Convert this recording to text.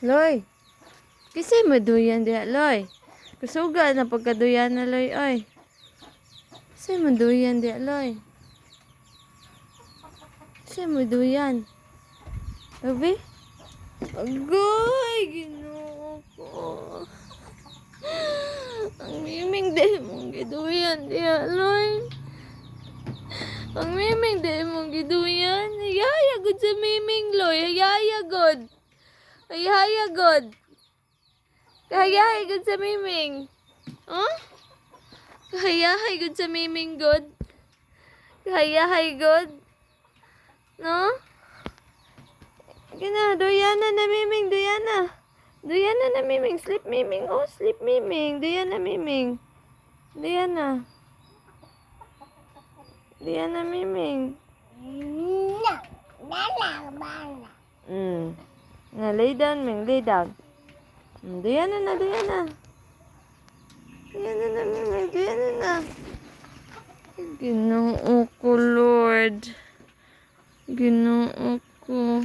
Loy, kasi maduyan diha, Loy. Kusuga na pagkaduyan na, Loy, oy. Kasi maduyan diha, Loy. Kasi maduyan. Sabi? Agoy, ginoo ko. Ang miming dahil mong giduyan diha, Loy. Ang miming dahil mong giduyan. Hayaya good sa miming, Loy. Hayaya good. Hayaya good. Kahayahay good sa miming. Huh? Kahayahay good sa miming good. Kahayahay good. No? Gina, doyana na miming, doyana. Doyana na miming, sleep miming. Oh, sleep miming. Doyana miming. Doyana. Doyana miming. Na, lay down, ming, lay down. Doyana na, doyana. Doyana na miming, doyana na. Ginoo ko, Lord. Ginoo ko.